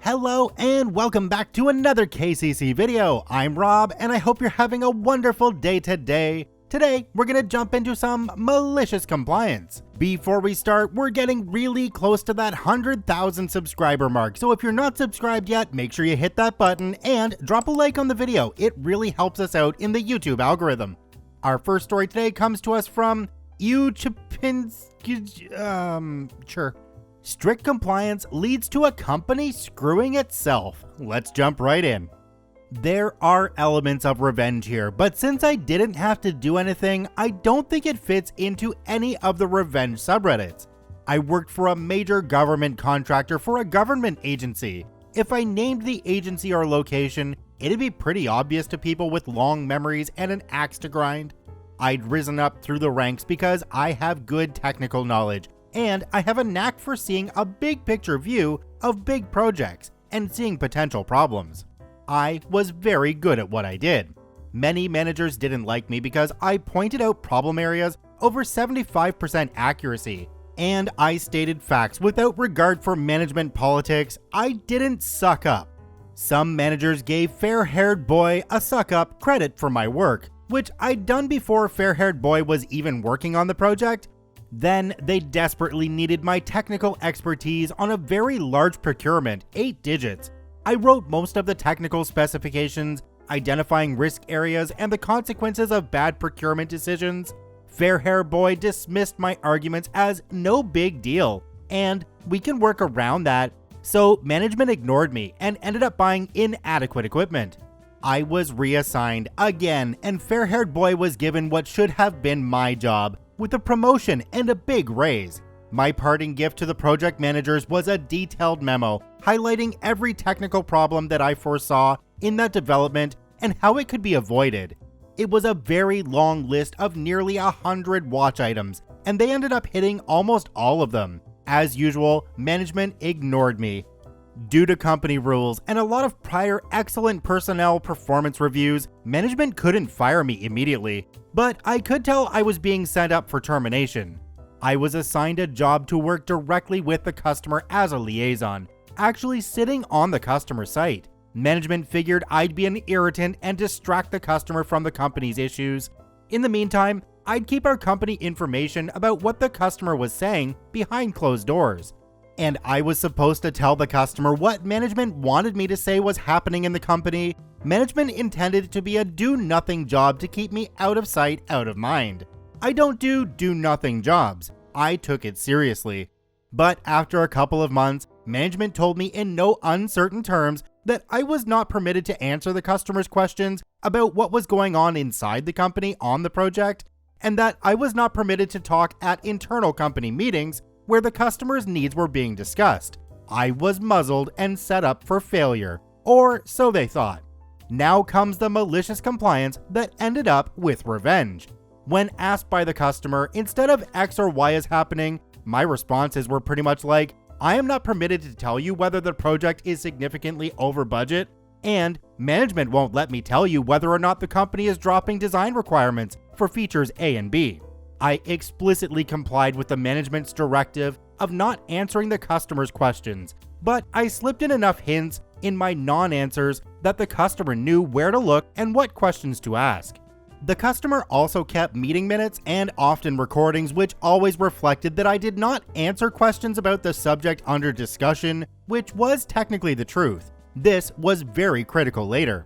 Hello and welcome back to another KCC video. I'm Rob and I hope you're having a wonderful day today. Today, we're gonna jump into some malicious compliance. Before we start, we're getting really close to that 100,000 subscriber mark, so if you're not subscribed yet, make sure you hit that button and drop a like on the video. It really helps us out in the YouTube algorithm. Our first story today comes to us from sure. Strict compliance leads to a company screwing itself. Let's jump right in. There are elements of revenge here, but since I didn't have to do anything, I don't think it fits into any of the revenge subreddits. I worked for a major government contractor for a government agency. If I named the agency or location, it'd be pretty obvious to people with long memories and an axe to grind. I'd risen up through the ranks because I have good technical knowledge, and I have a knack for seeing a big picture view of big projects and seeing potential problems. I was very good at what I did. Many managers didn't like me because I pointed out problem areas over 75% accuracy, and I stated facts without regard for management politics. I didn't suck up. Some managers gave Fair-Haired Boy a suck up credit for my work, which I'd done before Fair-Haired Boy was even working on the project. Then they desperately needed my technical expertise on a very large procurement, 8 digits. I wrote most of the technical specifications, identifying risk areas and the consequences of bad procurement decisions. Fair-Haired Boy dismissed my arguments as no big deal, and we can work around that, so management ignored me and ended up buying inadequate equipment. I was reassigned again, and Fair-Haired Boy was given what should have been my job, with a promotion and a big raise. My parting gift to the project managers was a detailed memo highlighting every technical problem that I foresaw in that development and how it could be avoided. It was a very long list of nearly 100 watch items, and they ended up hitting almost all of them. As usual, management ignored me. Due to company rules and a lot of prior excellent personnel performance reviews, management couldn't fire me immediately, but I could tell I was being sent up for termination. I was assigned a job to work directly with the customer as a liaison, actually sitting on the customer site. Management figured I'd be an irritant and distract the customer from the company's issues. In the meantime, I'd keep our company information about what the customer was saying behind closed doors. And I was supposed to tell the customer what management wanted me to say was happening in the company. Management intended it to be a do-nothing job to keep me out of sight, out of mind. I don't do nothing jobs. I took it seriously. But after a couple of months, management told me in no uncertain terms that I was not permitted to answer the customer's questions about what was going on inside the company on the project, and that I was not permitted to talk at internal company meetings where the customer's needs were being discussed. I was muzzled and set up for failure, or so they thought. Now comes the malicious compliance that ended up with revenge. When asked by the customer, instead of X or Y is happening, my responses were pretty much like, I am not permitted to tell you whether the project is significantly over budget, and management won't let me tell you whether or not the company is dropping design requirements for features A and B. I explicitly complied with the management's directive of not answering the customer's questions, but I slipped in enough hints in my non-answers that the customer knew where to look and what questions to ask. The customer also kept meeting minutes and often recordings which always reflected that I did not answer questions about the subject under discussion, which was technically the truth. This was very critical later.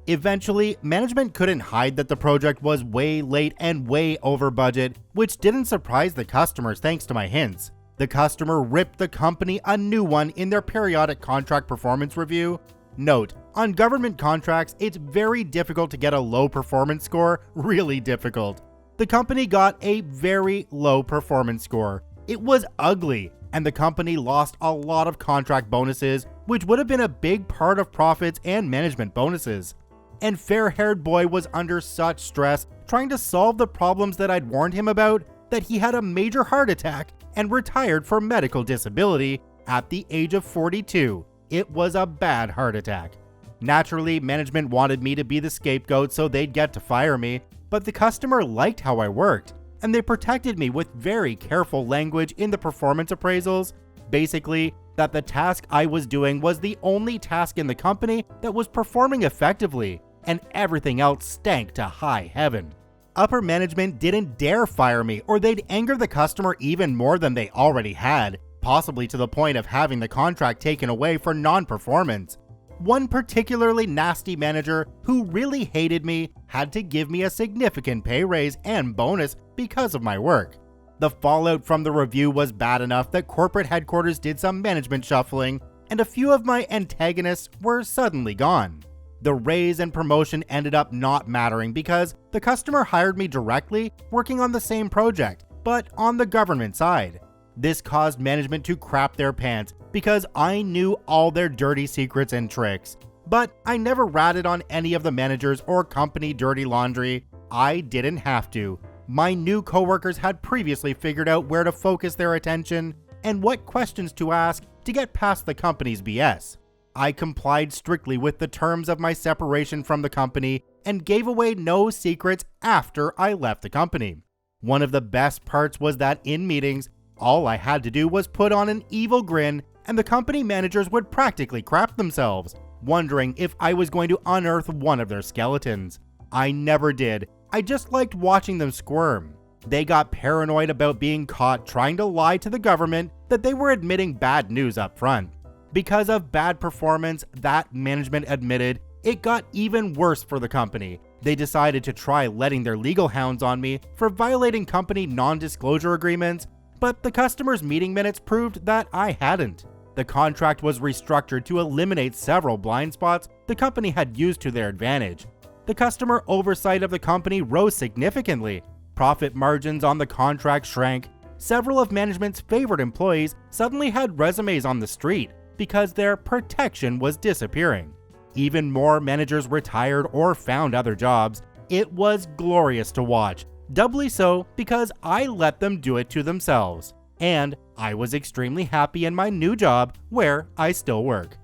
Eventually, management couldn't hide that the project was way late and way over budget, which didn't surprise the customers thanks to my hints. The customer ripped the company a new one in their periodic contract performance review. Note, on government contracts, it's very difficult to get a low performance score, really difficult. The company got a very low performance score. It was ugly, and the company lost a lot of contract bonuses, which would have been a big part of profits and management bonuses. And Fair-Haired Boy was under such stress trying to solve the problems that I'd warned him about that he had a major heart attack and retired for medical disability at the age of 42. It was a bad heart attack. Naturally, management wanted me to be the scapegoat so they'd get to fire me, but the customer liked how I worked, and they protected me with very careful language in the performance appraisals. Basically, that the task I was doing was the only task in the company that was performing effectively, and everything else stank to high heaven. Upper management didn't dare fire me, or they'd anger the customer even more than they already had, possibly to the point of having the contract taken away for non-performance. One particularly nasty manager who really hated me had to give me a significant pay raise and bonus because of my work. The fallout from the review was bad enough that corporate headquarters did some management shuffling, and a few of my antagonists were suddenly gone. The raise and promotion ended up not mattering because the customer hired me directly, working on the same project, but on the government side. This caused management to crap their pants because I knew all their dirty secrets and tricks. But I never ratted on any of the managers or company dirty laundry. I didn't have to. My new coworkers had previously figured out where to focus their attention and what questions to ask to get past the company's BS. I complied strictly with the terms of my separation from the company and gave away no secrets after I left the company. One of the best parts was that in meetings, all I had to do was put on an evil grin and the company managers would practically crap themselves, wondering if I was going to unearth one of their skeletons. I never did. I just liked watching them squirm. They got paranoid about being caught trying to lie to the government that they were admitting bad news up front. Because of bad performance that management admitted, it got even worse for the company. They decided to try letting their legal hounds on me for violating company non-disclosure agreements, but the customer's meeting minutes proved that I hadn't. The contract was restructured to eliminate several blind spots the company had used to their advantage. The customer oversight of the company rose significantly. Profit margins on the contract shrank. Several of management's favorite employees suddenly had resumes on the street because their protection was disappearing. Even more managers retired or found other jobs. It was glorious to watch, doubly so because I let them do it to themselves. And I was extremely happy in my new job where I still work.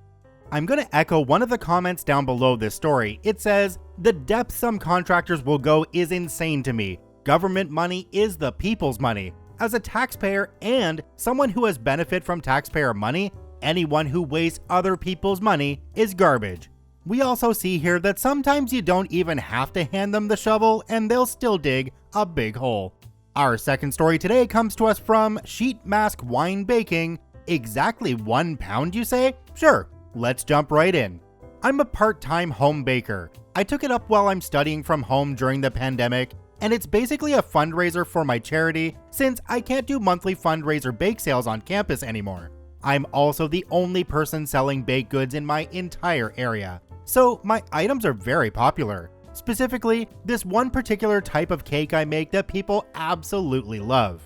I'm going to echo one of the comments down below this story. It says, "The depth some contractors will go is insane to me. Government money is the people's money. As a taxpayer and someone who has benefit from taxpayer money, anyone who wastes other people's money is garbage." We also see here that sometimes you don't even have to hand them the shovel and they'll still dig a big hole. Our second story today comes to us from Sheet Mask Wine Baking. Exactly 1 pound, you say? Sure, let's jump right in. I'm a part-time home baker. I took it up while I'm studying from home during the pandemic, and it's basically a fundraiser for my charity since I can't do monthly fundraiser bake sales on campus anymore. I'm also the only person selling baked goods in my entire area, so my items are very popular. Specifically, this one particular type of cake I make that people absolutely love.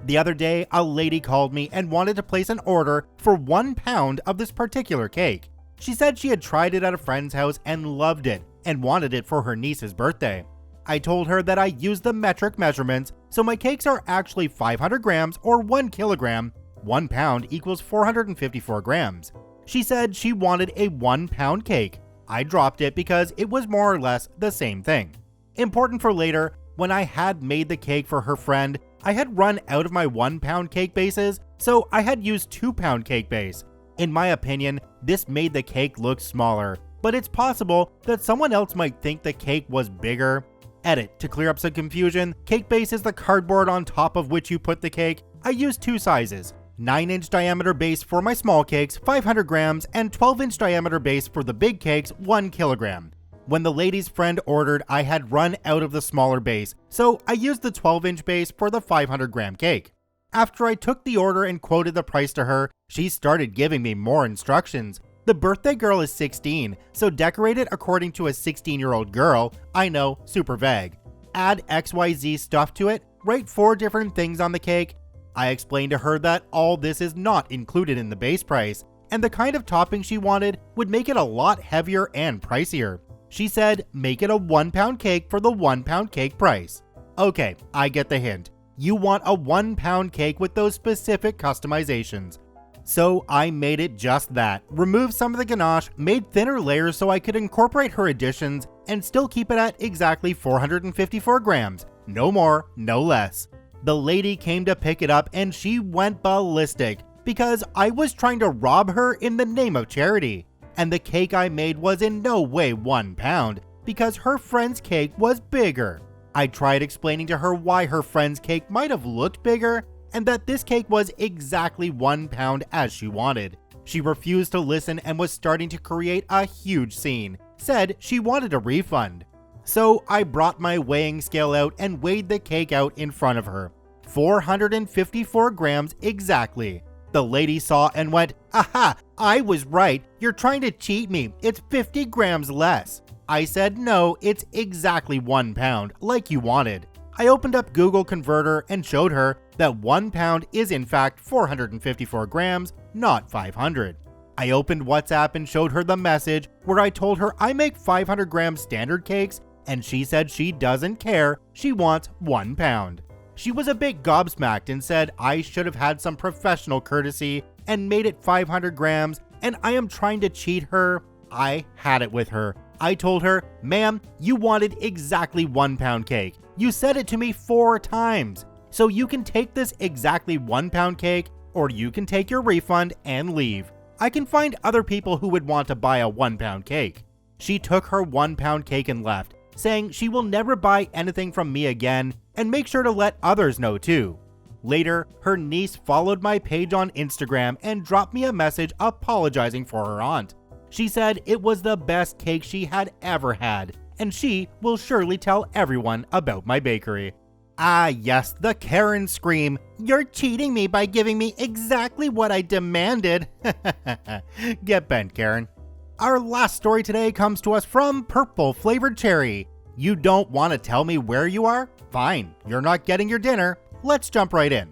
The other day, a lady called me and wanted to place an order for 1 pound of this particular cake. She said she had tried it at a friend's house and loved it and wanted it for her niece's birthday. I told her that I use the metric measurements, so my cakes are actually 500 grams or 1 kilogram. 1 pound equals 454 grams. She said she wanted a 1 pound cake. I dropped it because it was more or less the same thing. Important for later, when I had made the cake for her friend, I had run out of my 1 pound cake bases, so I had used 2 pound cake base. In my opinion, this made the cake look smaller, but it's possible that someone else might think the cake was bigger. Edit: to clear up some confusion, cake base is the cardboard on top of which you put the cake. I used 2 sizes. 9-inch diameter base for my small cakes, 500 grams, and 12-inch diameter base for the big cakes, 1 kilogram. When the lady's friend ordered, I had run out of the smaller base, so I used the 12-inch base for the 500-gram cake. After I took the order and quoted the price to her, she started giving me more instructions. The birthday girl is 16, so decorate it according to a 16-year-old girl. I know, super vague. Add XYZ stuff to it, write 4 different things on the cake. I explained to her that all this is not included in the base price, and the kind of topping she wanted would make it a lot heavier and pricier. She said, make it a 1 pound cake for the 1 pound cake price. Okay, I get the hint. You want a 1 pound cake with those specific customizations. So I made it just that, removed some of the ganache, made thinner layers so I could incorporate her additions and still keep it at exactly 454 grams. No more, no less. The lady came to pick it up and she went ballistic. because I was trying to rob her in the name of charity. And the cake I made was in no way 1 pound, because her friend's cake was bigger. I tried explaining to her why her friend's cake might have looked bigger, and that this cake was exactly 1 pound as she wanted. She refused to listen and was starting to create a huge scene, said she wanted a refund. So I brought my weighing scale out and weighed the cake out in front of her. 454 grams exactly. The lady saw and went, "Aha, I was right. You're trying to cheat me. It's 50 grams less." I said, "No, it's exactly 1 pound, like you wanted." I opened up Google Converter and showed her that 1 pound is in fact 454 grams, not 500. I opened WhatsApp and showed her the message where I told her I make 500 gram standard cakes, and she said she doesn't care, she wants 1 pound. She was a bit gobsmacked and said I should have had some professional courtesy and made it 500 grams, and I am trying to cheat her. I had it with her. I told her, "Ma'am, you wanted exactly 1 pound cake. You said it to me 4 times. So you can take this exactly 1 pound cake, or you can take your refund and leave. I can find other people who would want to buy a 1 pound cake." She took her 1 pound cake and left, saying she will never buy anything from me again and make sure to let others know too. Later, her niece followed my page on Instagram and dropped me a message apologizing for her aunt. She said it was the best cake she had ever had, and she will surely tell everyone about my bakery. Ah yes, the Karen scream. You're cheating me by giving me exactly what I demanded. Get bent, Karen. Our last story today comes to us from PurpleFlavored Cherry. You don't want to tell me where you are? Fine, you're not getting your dinner. Let's jump right in.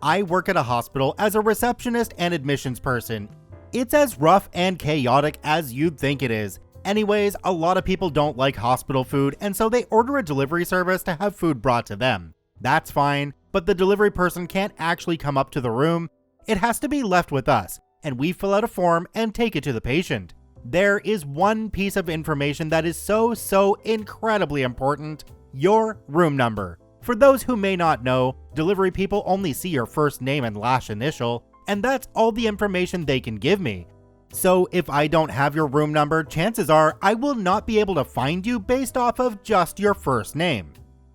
I work at a hospital as a receptionist and admissions person. It's as rough and chaotic as you'd think it is. Anyways, a lot of people don't like hospital food, and so they order a delivery service to have food brought to them. That's fine, but the delivery person can't actually come up to the room. It has to be left with us, and we fill out a form and take it to the patient. There is one piece of information that is so incredibly important: your room number. For those who may not know, delivery people only see your first name and last initial, and that's all the information they can give me. So if I don't have your room number, chances are I will not be able to find you based off of just your first name.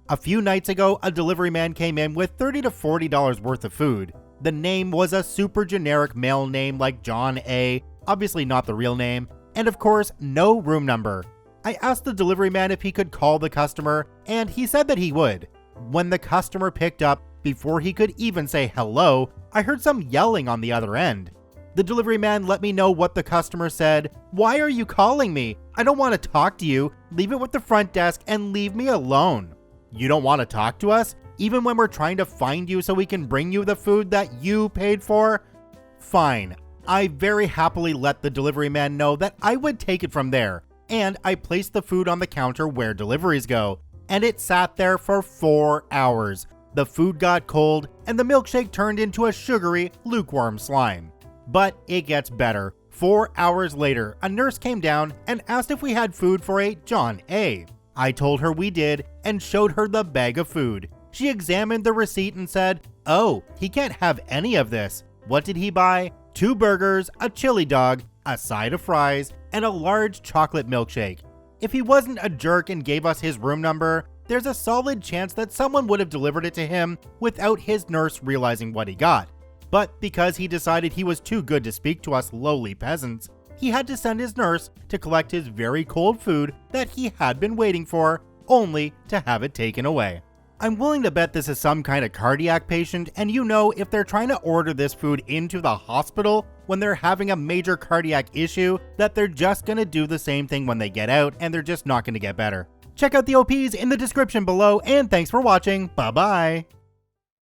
A few nights ago, a delivery man came in with $30 to $40 worth of food. The name was a super generic male name like John A., obviously not the real name, and of course, no room number. I asked the delivery man if he could call the customer, and he said that he would. When the customer picked up, before he could even say hello, I heard some yelling on the other end. The delivery man let me know what the customer said. "Why are you calling me? I don't want to talk to you. Leave it with the front desk and leave me alone." You don't want to talk to us? Even when we're trying to find you so we can bring you the food that you paid for? Fine. I very happily let the delivery man know that I would take it from there, and I placed the food on the counter where deliveries go, and it sat there for 4 hours. The food got cold, and the milkshake turned into a sugary, lukewarm slime. But it gets better. 4 hours later, a nurse came down and asked if we had food for a John A. I told her we did and showed her the bag of food. She examined the receipt and said, "Oh, he can't have any of this. What did he buy? 2 burgers, a chili dog, a side of fries, and a large chocolate milkshake." If he wasn't a jerk and gave us his room number, there's a solid chance that someone would have delivered it to him without his nurse realizing what he got. But because he decided he was too good to speak to us lowly peasants, he had to send his nurse to collect his very cold food that he had been waiting for, only to have it taken away. I'm willing to bet this is some kind of cardiac patient, and you know if they're trying to order this food into the hospital when they're having a major cardiac issue, that they're just gonna do the same thing when they get out, and they're just not gonna get better. Check out the OPs in the description below, and thanks for watching. Bye-bye.